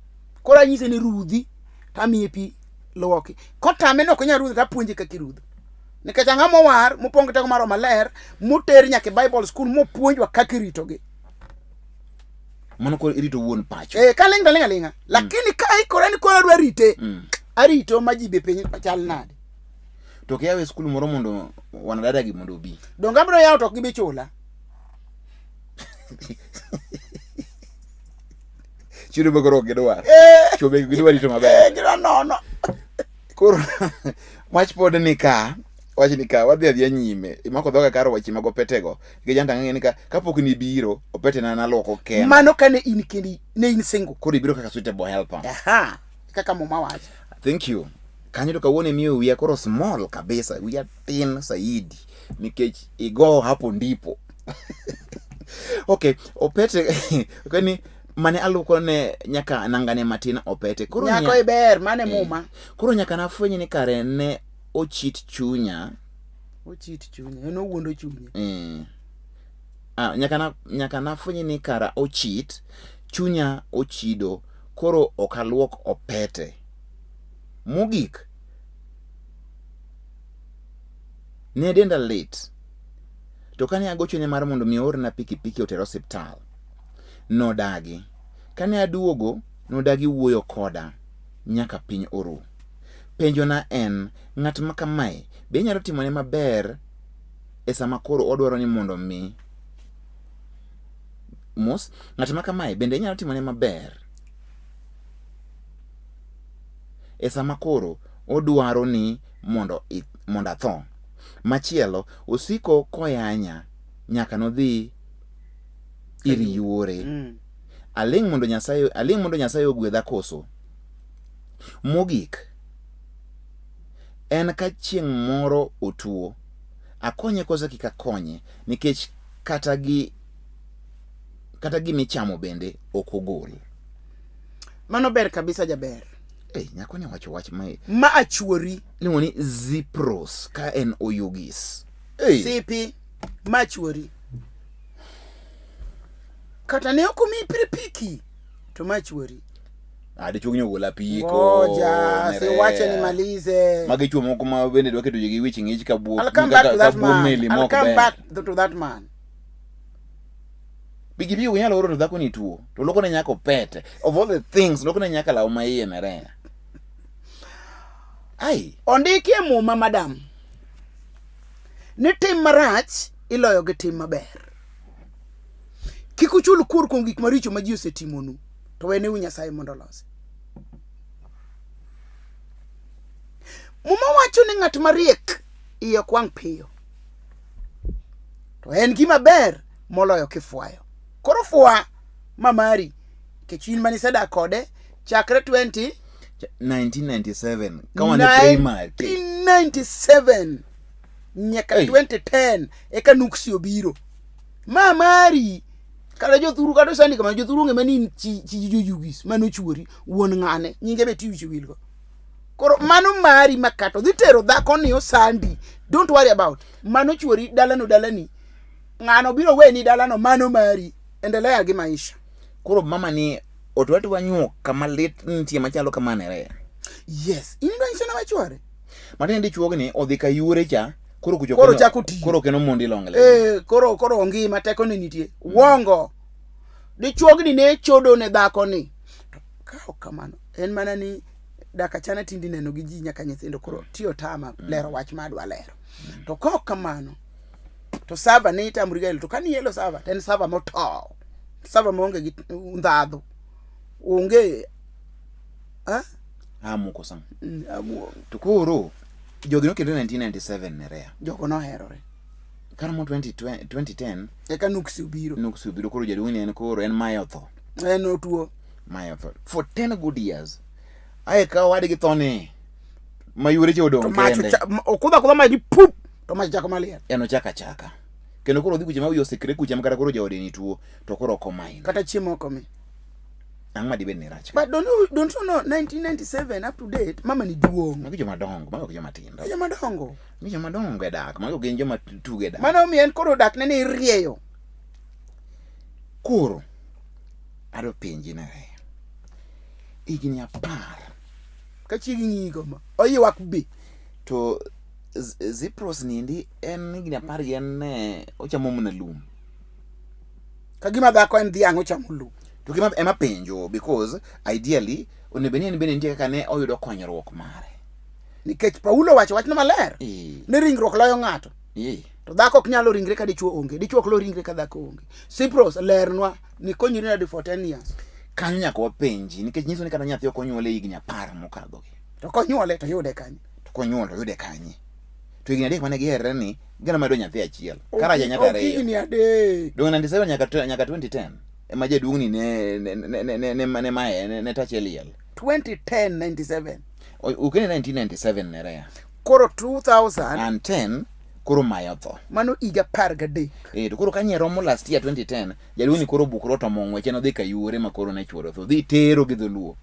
Kora nyise ni rudhi tamiye pi loki. Kotame no konya rudho tapuonje kaka irudho. Nikech ang'amo war mopong teko maro maler muter nyaka Bible school mopuonjwa kaka iritogi. Mano ko irito wuon pacho. Kalinga. Lakini ka ikora ni kora dwa rite. Arito majibe piny chal nade. To ke yawe school moro mondo wanadada gi mondo bi. Donga bro yawo to gibi chula. Chido bagoro gidwar. Chobe gidwar rito maber. Gidwa nono. Koro wach pod ni ka wadhi adhi nyime imako dhoga karo wachi mago petego gijanta ng'eni ka kapok ni biro opete na loko ken mano kane in kendi ne in single koro ibiro kaka suitable helper. Kaka mama wacho. Thank you. Kanyo to kawone miyo wiya koro small kabisa, wiya tin saidi nikech igo hapo ndipo. Okay, opete kani mane aluko ne nyaka nangane matina opete koro nyako iber mane muma koro nyaka nafwenye ni kare ne ochit chunya eno wuondo chunya nyaka nafwenye ni kara ochit chunya ochido koro okaluok opete mogik ne denda late to kane agochone mar mondo mi orna pikipiki otero hospital no dagi kane aduogo no dagi wuoyo koda nyaka piny oru. Penjo na en ng'at makamae be nyalo timone maber e sama koro odwaro ni mondo mi ng'at makamae bende nyalo timone maber e sama koro odwaro ni mondo atho. Machielo osiko koyanya nyaka nodhi iri yuore. Aling mondo Nyasaye ogwedha koso. Mogik en ka chieng' moro otuo akonye kosa kika konye nikech kata gimichamo bende okogol. Mano ber kabisa jaber. Nyako ne wacho wach ma achuori ni Zipros ka en oyugis. Sipi ma chuori. Kata ne okumi piripiki to ma chuori. Adichunyo gola piko. Ngoja, si wache nimalize. Magichwo moko ma bende dwa keto gi wich ng'ich ka buo. I'll come back to that man. Bigi unyalo oro to dhako ni tuo. To loko ne nyako pete. Of all the things, loko ne nyaka law ma iye mere. Ondikie muma madam. Ni tim marach iloyo gi tim maber. Kikuchul kur kuom gik maricho ma ji osetimonu. To wene Nyasaye mondo losi. nyiso ni ng'at mariek iye kwang' piyo. To en gima ber moloyo kifwayo. Koro fwa mamari kechin mani sedak kode chakre 1997 kama ne primary 1997 nyaka 2010 eka nuksi obiro. Mamari kada jothuru kada sani kama jothuru nge mani chi jojugis mano chuori wuon ng'ane nyinge beti wichi wilgo. Koro mano mari makato dhi tero dhako ni osandi. Don't worry about. Mano chuori dalani. Ng'ano biro weni dalano mano mari. Endelea gi maisha. Koro mama ni otwatu wanyo kama lit ntie machalo kama nere. Yes. Inindo insona wachuore. Matene di chuogni odhika yure cha. Koro chakuti. Koro keno mondi longle. Koro ongi mateko ni nitie. Wongo. Di chuogni ne chodo ne dhako ni. To kao kamano. En mana ni DAK ACHANA tindi neno gi ji nyaka nyithindo koro tiyo tama lero wach madwa lero. To kao kamano. To sava ni itamuriga to kani yelo sava. Ten sava moto. Sava monge gi ndhadho. Onge. Amuko sam. Amuko. To koro jogi no kendo 1997 nerea. Jogo no herore. Karamo 2010 eka nuksi ubiro koro jaduong' en koro en mayotho. En otuo. Mayotho. For 10 good years. Aye ka wadgi thoni. Mayure che odong kende. Okudha ma di pup. To ma chako malia. Eno chaka. Kendo koro dhi kuche ma wiyo sekre kuche makata koro jaode ni tuo to koro komain. Kata chiemo komi. Angma di ben ni rach. But don't you know 1997 up to date mama ni duong. Magi joma dongo, magi joma tindo. Joma dongo. Mi joma dongo e dak, magi gin joma tuge dak. Mano mi en koro dak ne ni rieyo. Koro ado penji na re. Igni apar. Ka chigi ngigo ma. Oyi wak bi. To Zipros nindi en igni apar gen ochamo muna lum. Kagima dhako en dhiang' ochamo lum. To gima ema penjo because ideally onebeni en bende nitie kaka ne oyudo konyruok mare. Nikech Paulo wacho wachno maler. Ne ringruok loyo ng'ato. To dhako ok nyalo ringre ka dichuo onge. Dichuo ok lo ringre ka dhako onge. Zipros lernwa ni konyiri nade for 10 years. Kanyo nyaka wapenji nikech nyiso ni kata nyathi ok onyuole higni 10 mokadho gi. To konyuole to yude kanye. To higni 3 mane giherre ni gana medo nyathi achiel. Karaja nyaka 2. Higni 3. Dong 97 nyaka 2010. Ema jaduong' ni ne tache liel. 2010 97. Ukene 1997 nerea. Koro 2010 koro mayotho. Mano iga 13. To koro kanye romo last year 2010, jaduong' ni koro bukro to mong'weche no dhi ka yure ma koro ne chuoro tho. Dhi tero gi dholuo.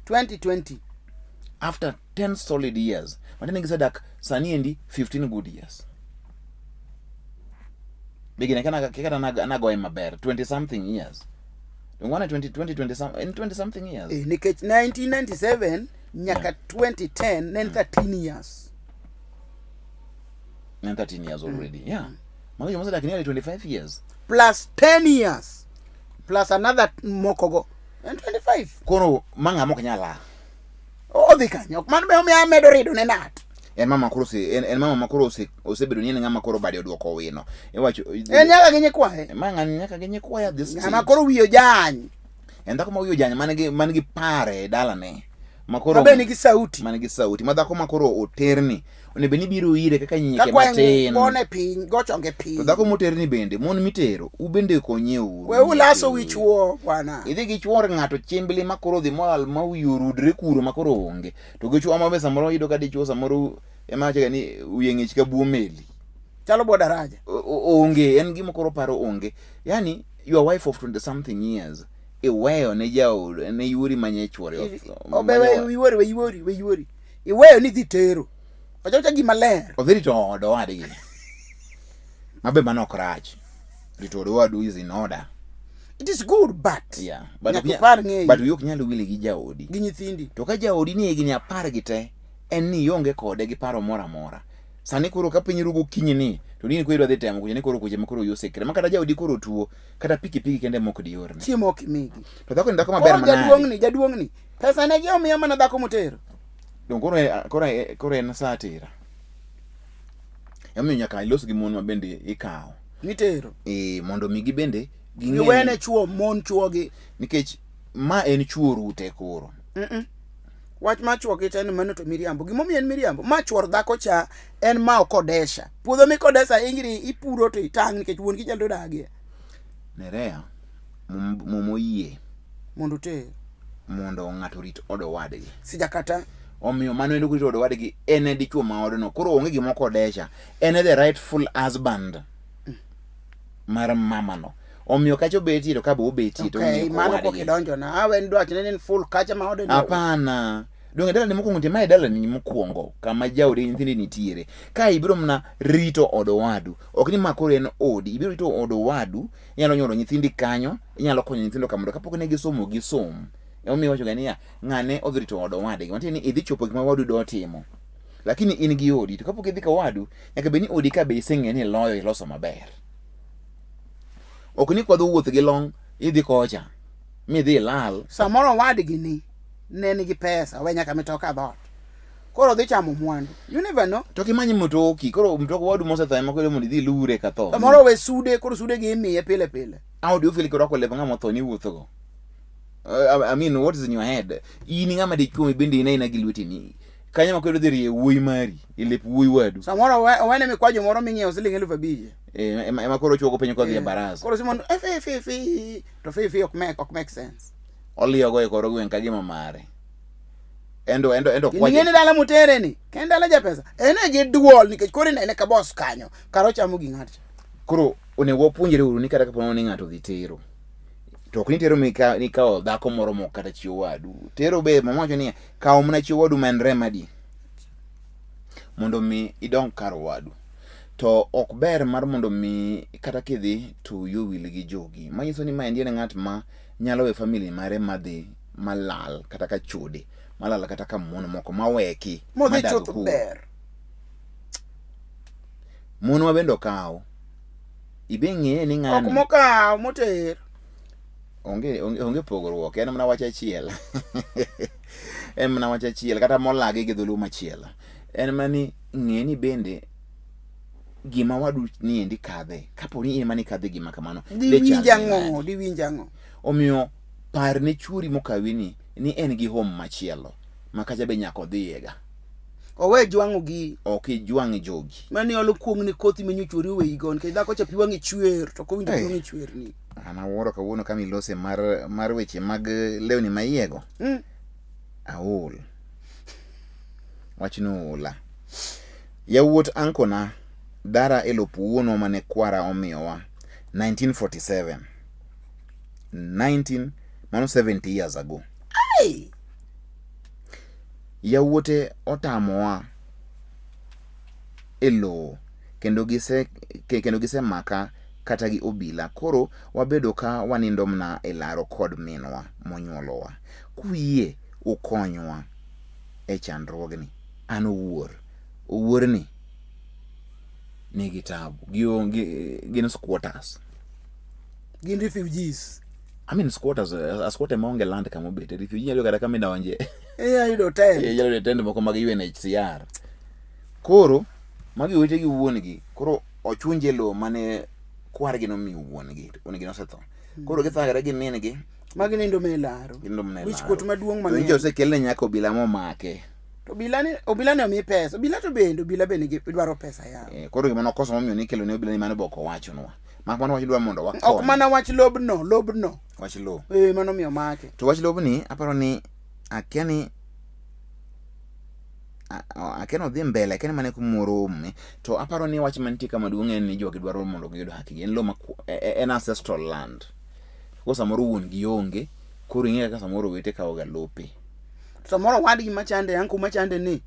2020. After 10 solid years. Matene gisedak sani endi 15 good years. Begina kana nagoe maber 20 something years. Ngwana 20 something years. Nikech 1997 nyaka 2010 nen 13 years. Nen 13 years already. Yeah. Mango mose dakini 25 years. Plus 10 years. Plus another mokogo. And 25. Koro manga moko nyala. Odhi kanyo. Man be omi amedo rido ne nat. En mama makoro osebedo ni en ng'ama koro bade oduoko wino. Iwacho en nyaka genye kwae. Manga nyaka genye kwae this stage. Ng'ama koro wiyo jany. En dhako ma wiyo jany manigi pare dalane. Makoro mabe nigi sauti. Manigi sauti. Madhako makoro oterni. Onebe ni biro ire kaka nyike matin. Kone piny, gochonge piny. To dhako moterni bende, mon mitero, ubende konyeu. We ulaso wichwo bwana. Idhi gichwor ng'ato chimbli makoro dhi moal ma wiyo rudre kuro makoro onge. To gichwo amabe samoro yudo ka dichwo samoro ema chega ni uye ng'ich ka buo meli. Chalo bo daraja. Onge, en gima koro paro onge. Yani, your wife of 20 something years. Iweyo ne jaod, ne yuri manye chwore. Obewe we. Iweyo ni dhi tero. Ochocha gima ler. Odhi to odo wadgi. Mabe manok rach. Rito odo wadu is in order. It is good but. Yeah. But yok nyalo wili gi jaodi. Gi nyithindi. To ka jaodi ni higni 10 gi te, en ni ionge kode gi paro mora mora. Sani koro ka piny rugo kinyi ni, to nini koro dhi temo kunya ni koro kuche makoro yosekre. Makata jaodi koro tuo, kata piki kende moko di yorne. Chiemo kimigi. To dhako ni dhako maber manade. Jaduong' ni. Pesa ne gi omiyo mana dhako motero. Dong koro en saa tera. Yamiyo nyaka ilos gi mon ma bende ikawo. Nitero. Mondo migi bende ging'e. Iwene chuo mon chuo gi. Nikech ma en chuo rute koro. wach machuo kita en mano to miriambo. Gimomiyo en miriambo? Machuor dhako cha en ma okodesha. Puodho mikodesa ingri ipuro to itang' nikech wuon gichalo dagie. Nerea momoyie Mondo te mondo ng'ato rit odo wadgi. Sijakata. Omiyo mano endo kurit odo wadgi ene dichuo ma odno. Koro onge gimoko desha. Ene the rightful husband mar mamano. Omiyo kacho beti to kabo beti to okay, mano ko kidonjo na awe ndo achine ni full kacha ma ode. Hapana. Donge dala ni mokwongo te mai dala ni mokwongo kama jaudi nyithindi nitiere. Ka ibiro mna rito odo wadu. Ok ni makoro en odi, ibiro rito odo wadu, inyalo nyoro nyithindi kanyo, inyalo konyo nyithindo kamondo kapok ne gisomo gisom. Omiyo wacho gani ya ng'ane odhi rito odo wadgi. Matieni idhi chopo gima wadu do timo. Lakini in gi odi to kapok idhi ka wadu, nyaka beni odi ka be iseng'e ni loyo iloso maber. Ok ni kwa wuoth gi long idhi kocha. Mi dhi lal. Samoro wadgi ni ne nigi pesa, we nyaka mitoka dhot. Koro dhi chamo mwandu. You never know. To kimanyi motoki, koro mtoko wadu mosetho ema koro mondo idhi lure ka tho. Samoro we sude, koro sude gi imiye pile pile. How do you feel koro koleba ng'ama tho ni wuotho go? I mean, what is in your head? In ng'ama dichuo bende ina gi lweti ni. Kanya makoro dhi rie wuoyi mari, ilep wuoyi wadu. Samoro wene mikwajo moro ming'iewo siling 5,000. Ema koro chuo penyo kodhi e baraza. Koro simon to fi ok make sense. Oliyo go e koro gwen ka gima mare. Endo kwaje. Ngene dala mutere ni. Ken dala ja pesa. Ene gi duol nikech koro ene ka boss kanyo. Karo chamo gi ng'at. Koro onego puonjre uru ni kata kapono ni ng'ato dhi tero. To ok ni tero ni kao dhako moro moko kata chiwo wadu. Tero be mamacho ni kao mna chiwo wadu man remedy. Mondo mi idong karo wadu. To ok ber mar mondo mi kata kidhi to you will gi jogi. Manyiso ni ma ndiye ng'at ma nyalo we family mare madhi malal kata ka chode. Malala kata ka mon moko maweki. Modhi chuth ber. Mon wabendo kao. Ibe ng'e ni ng'ani. Ok mokao moter. Onge pogruok, en mana wach achiel. En mana wach achiel kata molagi gi dhulu machielo. En mani ng'eni bende gima wadu ni endi kadhe. Kapo ni mani kadhe gima kamano. Di winja ng'o. Omiyo par ne churi mokawini ni en gi home machielo. Makacha be nyako dhiega. Owe jwango gi. Ok jwangi jogi. Mani olo kuong ni kothi menyochuri we igon ke dhako chapi wangi chwer to ko winjo wangi chwer ni. Ana woro kawuono kama ilose mar weche mag lewni maiego. Aol. Wachno ola. Yawuot ankona dara elopuono mane kwara omiyowa 1947. Mano 70 years ago. Hey. Yawuote otamowa elo kendo gise maka kata gi obila. Koro wabedo ka wanindo mna elaro kod minwa monyuolowa. Kuye ukonywa e chandruogni. An owuor ni nigi tabu. Gin squatters. Gin refugees. I mean squatters, a squatter maonge land kama obete. Refugee nyalo kata kama idonje. Yudo tent. Yalo tent moko mag UNHCR. Koro magi wete gi wuongi. Koro ochunje lo mane kwar gi nomiyo wuongi. Wuongi nosetho. Koro githagre gi min gi. Magi nindo melaro. Wich kuot maduong' mang'eny. Winjo osekelne nyaka obila momake. To obila ne omi pesa. Obila to bende obila bende dwaro pesa yawo. Koro gima nokoso momiyo ni kelo ne obila ni mane boko wachonwa. Mak mano wach dwa mondo wakon. Ok mana wach lobno. Wach lob. Mano miyo make. To wach lobni aparo ni akiani odhi mbele, akiani mane kumoro ume. To aparo ni wach mantie kama duong' en ni jogi dwaro mondo giyud haki. En lo en ancestral land. Ko samoro wuon gi onge, koro ing'e kaka samoro wete kawoga lope. Samoro wadgi machande yanku machande ni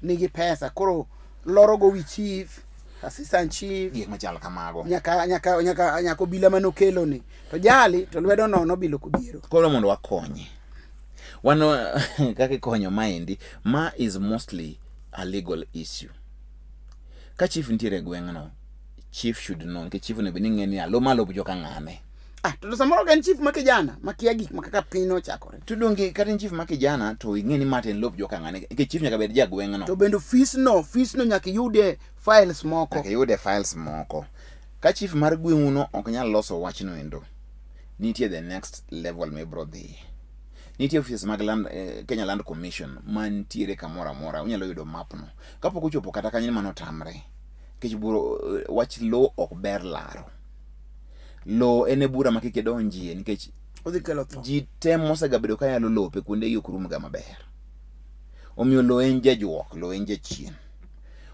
nigi pesa. Koro loro go wi chief, assistant chief, gik machal kamago. Nyaka obila manokelo ni. To jali to lwedo nono bilo kubiero. Koro mondo wakonye. Wano kaka konyo maendi, ma is mostly a legal issue. Ka chief ntiere gweng'no, chief should know, ke chief ne beni ng'eni alo malo joka ng'ane. To samoro gen chief makijana, makia gik makaka pino chakore. Tudonge kata chief makijana to ing'eni maten lop joka ng'ane, ke chief nyaka bed jagweng'no. To bendo fees no nyaka yude files moko. Nyaka yude files moko. Ka chief mar gweng'uno ok nyal loso wachno endo, nitie the next level me bro dhi. nitie office mag Kenya Land Commission mantiere kamoro amora, unyalo yudo map no. Kapok ochopo kata kanyo mano tamre. Kech buro wach lo ok ber laro. Lo ene bura ma kike donjie nikech odhi kelo tho. Ji tem mosegabedo ka yalo lope kuonde yokrum ga maber. Omiyo lo en jajuok, lo en jachien.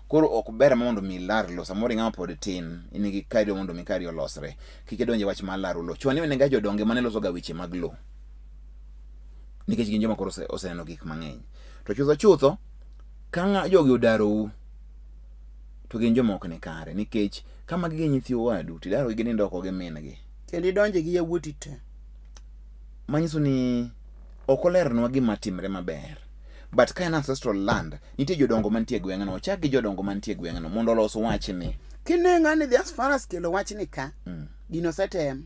Koro ok ber mondo mi lar lo samoro ng'ama pod tin inigi kari mondo mi kari olosre. Kike donje wach mar laro lo. Chwani ne ga jodonge mane loso ga weche mag lo. Nikech gin joma koro oseneno gik mang'eny. To chutho ka jogi odarou to gin joma ok ne kare nikech kama gige nyithi wadu tidaro gi nindo ko gi min gi. Kendo donje gi yawuoti te. Manyiso ni ok olernwa gima timre maber. But ka en ancestral land, nitie jodongo mantie gweng'no, chak gi jodongo mantie gweng'no mondo olos wach ni. Kine ng'ani dhi as far as kelo wach ni ka, gino setem.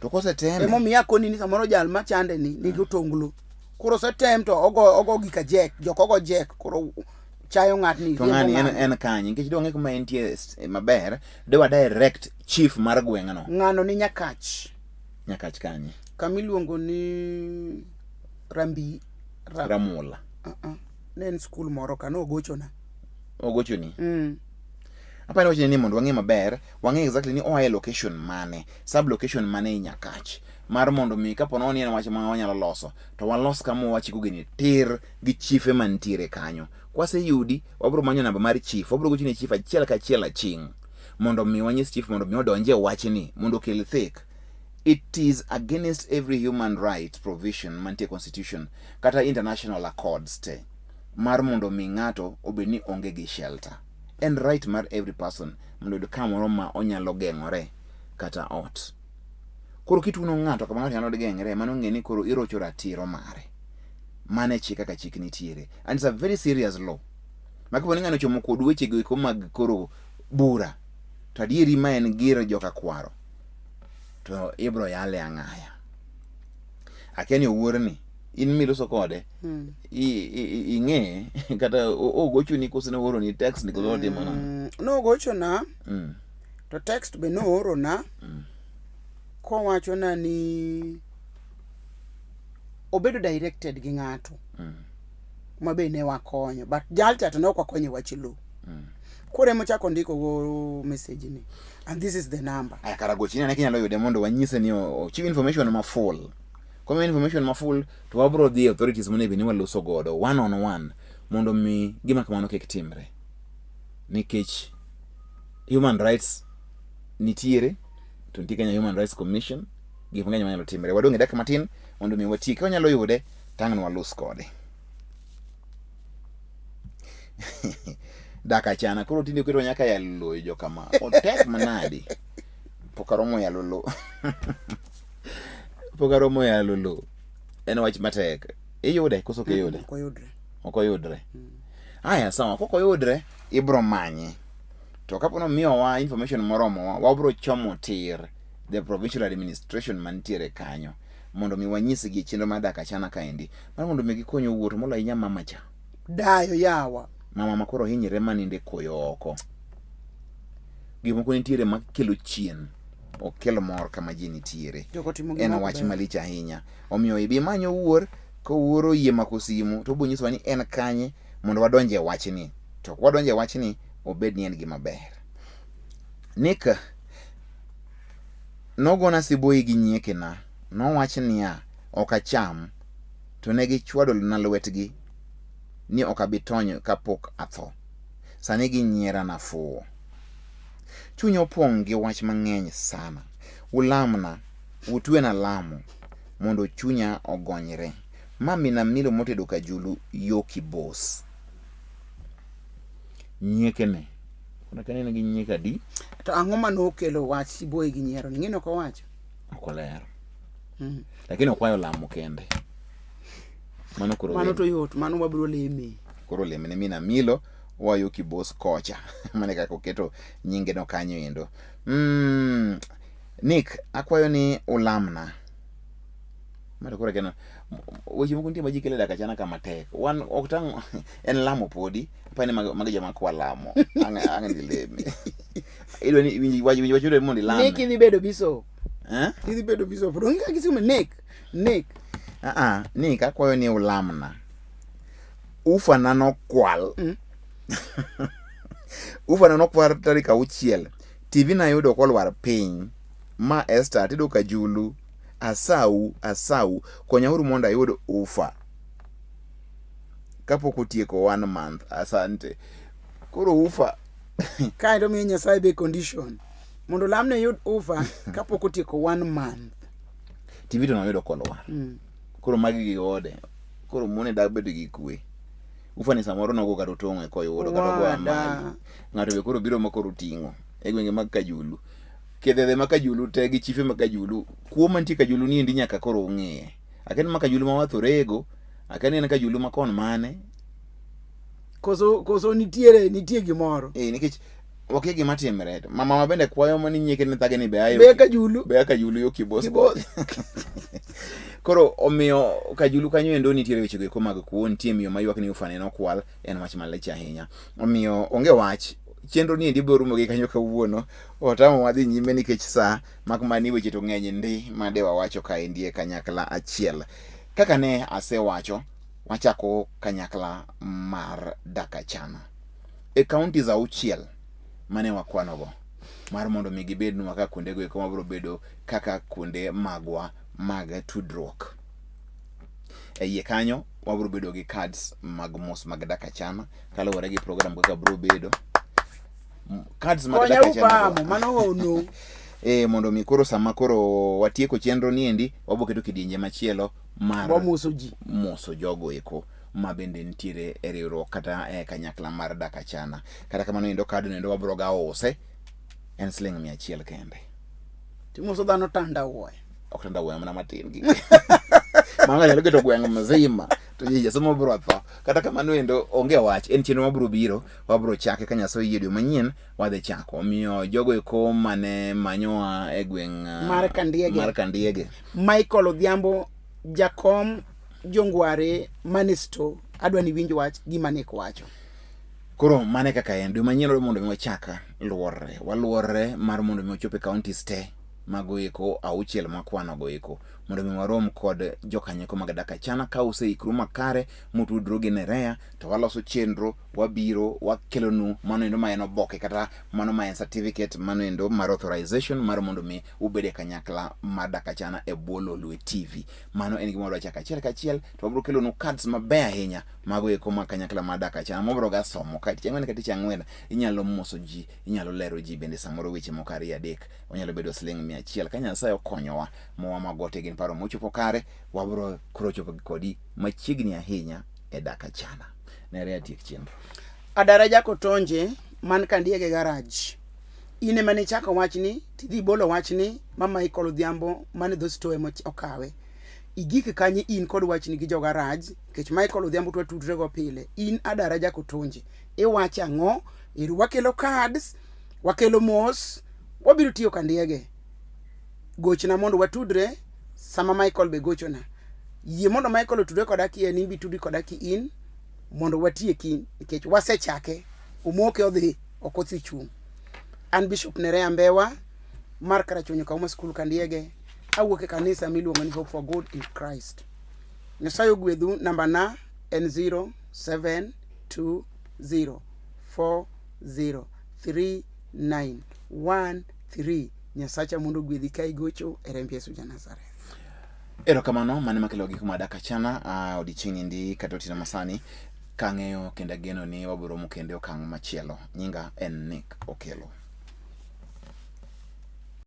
To kosetem. Emo miya koni ni samoro jal machande ni nigi tonglo. Koro setem to ogo gika jek, jokogo jek, koro chayo ng'atni. To ng'ani en kanyi, nikech donge kuma entie maber, dewa direct chief mar gweng'no. Ng'ano ni Nyakach. Nyakach kanyi. Kamiluongo ni Ramula. Ne en skul moro ka nogochona. Ogochoni? Apa ni ni mondo wang'e maber, wang'e exactly ni oae location mane, sub location mane Nyakach. Mar mondo mi kapo nono ni en wach ma wanyalo loso, to walos kama wachi kugeni tir gi chiefe mantiere kanyo. Kwase yudi, wabro manyo namba mar chief, wabro gochi ni chief achiel ka achiel aching'. Mondo mi wanyis chief mondo mi odonje wach ni, mondo kel thick. It is against every human right provision mantie constitution kata international accords te mar mondo mi ng'ato obedni onge gi shelter. And right mar every person mondo yud kamoro ma onyalo geng'ore kata ot. Koro kituno ng'ato kama ng'ato nyalo geng'ore mano ng'e ni koro irocho ratiro mare. Mane chik kaka chik nitiere. And it's a very serious law. Makipo ni ng'ano chomo kod weche go mag koro bura. To adieri ma en gir joka kwaro. To ibro yale ang'aya. Akeni owuorni in miloso kode ing'e kata ogochuni kose ne oro ni text ni kozo timo na no gochona to text be no oro na kowacho na ni obedo directed gi ng'ato mabe ne wakonyo but jalcha to ne ok wakonyo wach lo kore mo chako ndiko go message ni and this is the number aya kara gochini ne kinyalo yude mondo wanyise ni chief information ma full come information ma full to wabro the authorities mone be ni waloso godo one on one mondo mi gima kamano kik timre nikech human rights nitiere to nitie Kenya Human Rights Commission gik mang'eny manyalo timre wadonge dak matin mondo mi wati ka wanyalo yude tang'no walos kode DAK ACHANA koro tinde kwero nyaka yalo jo kama otek manadi pokaromo yalo pokaromo yalo en wach matek iyude koso ke yude okoyudre aya sawa kokoyudre ibro manye to kapono miyo wa information moromo wabro chomo tir the provincial administration mantiere kanyo mondo mi wanyisi gi chenro ma DAK ACHANA kaendi mar mondo mi gikonyo wuoto molo inya mama cha dayo yawa mama makoro hinyre maninde koyo oko gimoko nitiere makelo chien okelo mor kama ji nitiere en wach malich ahinya omiyo ibi manyo wuor ko wuoro yie makosimu to bonyiso ni en kanye mondo wadonje wach ni to wadonje wach ni obed ni en gima ber nika nogona siboi gi nyieke na no wach niya okacham to negi chwado na lwetgi ni okabitonyo kapok atho sani gi nyiera na fuo chuny opong' gi wach mang'eny sana ulamna utwe na lamo mondo chunya ogonyre mami na milo motedo kajulu yoki boss nyieke ne kuna kanene gi nyieka di to ang'o mano okelo wach siboi gi nyiero ng'ino ko wacho okolero lakini okwayo lamo kende mano to yot mano wabiro leme koro leme ne mina milo wayo kibos kocha mane kako keto nyinge no kanyo endo Nick akwayo ni ulamna mara kora kena weche moko ntie majikele DAK ACHANA kama tek wan oktang en lamo podi apani magaja makwa lamo anga ndileme ilo ni wajude mondi lamo Nick ni bedo biso idhi bedo biso pronga kisume Nick Ni kakwayo ni ulamna. Ufa na nokwal. Ufa na nokwal tarik 6. TV na yudo kolwar piny. Ma Esther tido ka Julu. Asau. Konyauru mondo ayud ufa. Kapok otieko 1 month. Asante. Koro ufa. Kae mi Nyasaye be condition. Mondo lamne yud ufa kapok otieko 1 month. TV to noyudo kolwar. Koro magi gi ode. Koro mone dag bedo gi kwe. Ufa ni samoro nogo kata tong'e koyudo kata go amali. Ng'ato be koro biro makoro ting'o. E gwenge mag Kajulu. Kedhedhe mag Kajulu te gi chife mag Kajulu. Kuo mantie Kajulu ni endi nyaka koro ung'eye. Aken ma Kajulu ma Wathorego. Aken en Kajulu ma kon mane. Koso nitie gimoro. Nikech wakia gima timre. Mama bende kwayo mani nyieke ni thage ni Be Kajulu yo kibos. Koro omiyo Kajulu kanyo endo nitiere weche go mag kuo, nitie miyo mayuak ni ufane no kwal, en wach malach ahinya. Omiyo onge wach chenro ni endi borumo gi kanyo kawuono. Otamo wadhi nyime nikech saa makmani weche to ng'eny ndi made wawacho ka endie kanyakla achiel. Kaka ne asewacho, wachako kanyakla mar DAK ACHANA. E counties 6 mane wakwanogo mar mondo mi gibednwa kaka kuondego eko mabiro bedo kaka kuonde magwa mag tudruok. E iye kanyo wabiro bedo gi cards mag mos mag DAK ACHANA kaluwore gi program kaka biro bedo. Cards mag DAK ACHANA mano ono. Mondo mi koro sama koro watieko chenro ni endi wabo keto kidienje machielo mar moso jogo eko ma bende nitiere e riwruok kata kanyakla mar DAK ACHANA. Kata kamano endo card no endo wabiro ga use en siling 100 kende. Timoso dhano tanda wuoya. Ok tanda wuoya mana matin gi. Manga nyalo keto gweng' mzima to ji somo biro tho. Kata kamano endo onge wach en chenro mabiro biro, wabiro chake ka Nyasaye yie dwe manyien wadhi chako. Omiyo jogo eko mane manyowa e gweng' mar Kandiege. Michael Odhiambo jakom Jongware Manisto adwa ni winjo wach gima ne kwacho. Koro mane kaka en dwe manyien mondo mi wachaka waluore mar mondo mi ochope counties te mago eko 6 makwanogo eko mondo mi warom kod jokanyeko mag DAK ACHANA ka useikru makare mutudro gi Nerea to waloso chenro wabiro wakelonu mano endo ma en oboke kata mano ma en certificate mano endo mar authorization mar mondo mi ubede kanyakla mar DAK ACHANA e bwo Lolwe TV. Mano en gima wadwachaka achiel kachiel to wabiro kelonu cards maber ahinya mago eko ma kanyakla mar DAK ACHANA mobiro ga somo kati chang'wen kati chang'wen inyalo moso ji, inyalo lero ji bende samoro weche moko 2-3 onyalo bedo siling 100 ka Nyasaye okonyowa mowa magote gin paro mochopo kare wabro koro chopo kodi machiegni ahinya e DAK ACHANA. Nerea tiek chenro. Adara jako tonje man Kandiege garage. Ine mane chako wachni tidhi bolo wachni mama Michael Odhiambo mane dho stoe okawe. Igik kanyi in kod wachni gi jo garage kech Michael Odhiambo to tudre go pile. In Adara jako tonje. Wacha ang'o? Wakelo cards, wakelo mos, wabiro tiyo Kandiege. Gochna mondo watudre sama Michael be gochona. Yie mondo Michael otudre kodaki en imbi tudri kodaki in mondo watieki nikech wasechake umoke odhi okothi chung. An Bishop Nerea Mbewa mar Karachonyo Kauma School Kandiege awuok e kanisa miluongo ni Hope for Good in Christ. Nyasaye ogwedhu namba na en 0724033913. Nyasacha mondo gwedhi kai gocho e remb Yesu ja Nazareth. Erokamano mane makelo gik ma DAK ACHANA odiochieng' ndi kata otieno masani kang'eyo kendo ageno ni wabiro mo kendo okang' machielo. Nyinga en Nick Okelo.